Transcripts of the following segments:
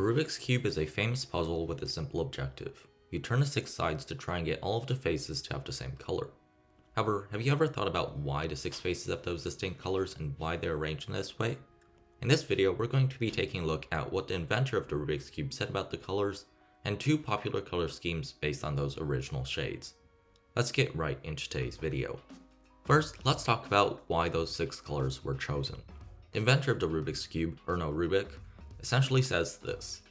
Rubik's Cube is a famous puzzle with a simple objective. You turn the 6 sides to try and get all of the faces to have the same color. However, have you ever thought about why the 6 faces have those distinct colors and why they're arranged in this way? In this video, we're going to be taking a look at what the inventor of the Rubik's Cube said about the colors, and 2 popular color schemes based on those original shades. Let's get right into today's video. First, let's talk about why those 6 colors were chosen. The inventor of the Rubik's Cube, Rubik, essentially says this: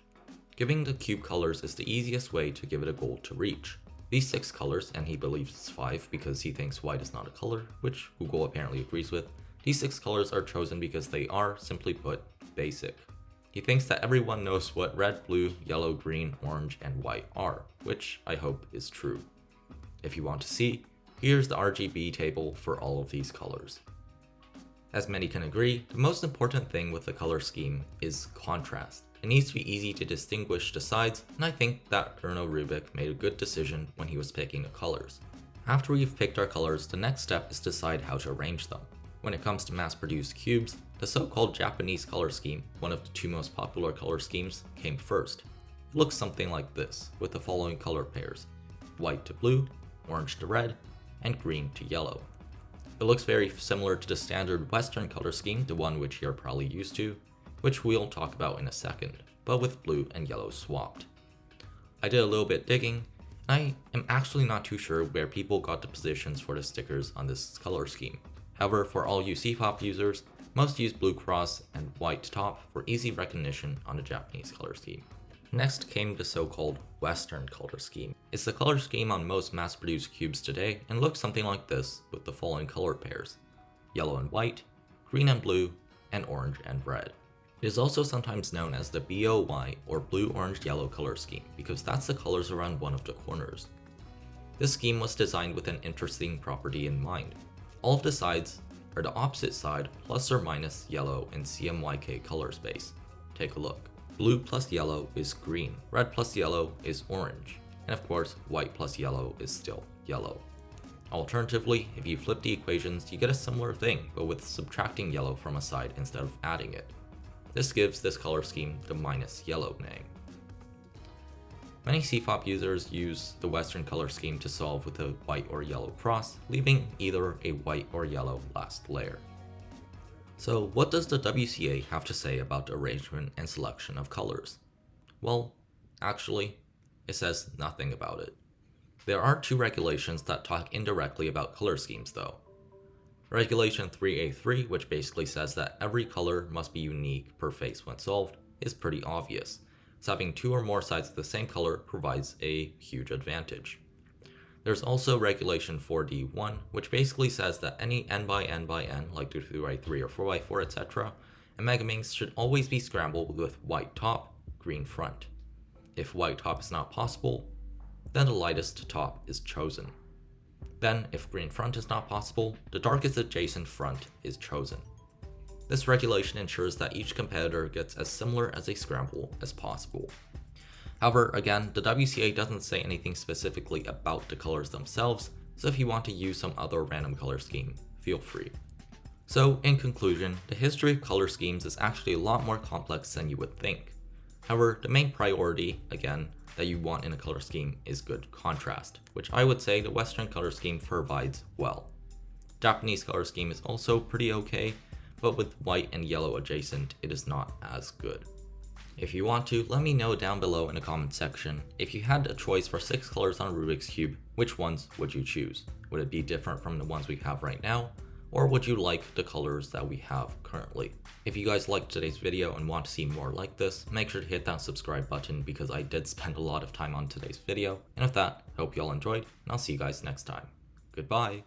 giving the cube colors is the easiest way to give it a goal to reach. These 6 colors, and he believes it's 5 because he thinks white is not a color, which Google apparently agrees with. These 6 colors are chosen because they are, simply put, basic. He thinks that everyone knows what red, blue, yellow, green, orange, and white are, which I hope is true. If you want to see, here's the RGB table for all of these colors. As many can agree, the most important thing with the color scheme is contrast. It needs to be easy to distinguish the sides, and I think that Rubik made a good decision when he was picking the colors. After we've picked our colors, the next step is to decide how to arrange them. When it comes to mass-produced cubes, the so-called Japanese color scheme, one of the 2 most popular color schemes, came first. It looks something like this, with the following color pairs: white to blue, orange to red, and green to yellow. It looks very similar to the standard Western color scheme, the one which you're probably used to, which we'll talk about in a second, but with blue and yellow swapped. I did a little bit digging, and I am actually not too sure where people got the positions for the stickers on this color scheme. However, for all you C-pop users, most use blue cross and white top for easy recognition on the Japanese color scheme. Next came the so-called Western color scheme. It's the color scheme on most mass-produced cubes today and looks something like this with the following color pairs: yellow and white, green and blue, and orange and red. It is also sometimes known as the BOY or blue, orange, yellow color scheme because that's the colors around one of the corners. This scheme was designed with an interesting property in mind. All of the sides are the opposite side plus or minus yellow in CMYK color space. Take a look. Blue plus yellow is green, red plus yellow is orange, and of course white plus yellow is still yellow. Alternatively, if you flip the equations, you get a similar thing, but with subtracting yellow from a side instead of adding it. This gives this color scheme the minus yellow name. Many CFOP users use the Western color scheme to solve with a white or yellow cross, leaving either a white or yellow last layer. So what does the WCA have to say about the arrangement and selection of colors? Well, actually, it says nothing about it. There are 2 regulations that talk indirectly about color schemes though. Regulation 3A3, which basically says that every color must be unique per face when solved, is pretty obvious, so having 2 or more sides of the same color provides a huge advantage. There's also Regulation 4D1, which basically says that any n by n by n, like 2x3 or 4x4, etc., and megaminx should always be scrambled with white top, green front. If white top is not possible, then the lightest top is chosen. Then, if green front is not possible, the darkest adjacent front is chosen. This regulation ensures that each competitor gets as similar as a scramble as possible. However, again, the WCA doesn't say anything specifically about the colors themselves, so if you want to use some other random color scheme, feel free. So, in conclusion, the history of color schemes is actually a lot more complex than you would think. However, the main priority, again, that you want in a color scheme is good contrast, which I would say the Western color scheme provides well. Japanese color scheme is also pretty okay, but with white and yellow adjacent, it is not as good. If you want to, let me know down below in the comment section, if you had a choice for 6 colors on Rubik's Cube, which ones would you choose? Would it be different from the ones we have right now? Or would you like the colors that we have currently? If you guys liked today's video and want to see more like this, make sure to hit that subscribe button because I did spend a lot of time on today's video. And with that, I hope you all enjoyed, and I'll see you guys next time. Goodbye!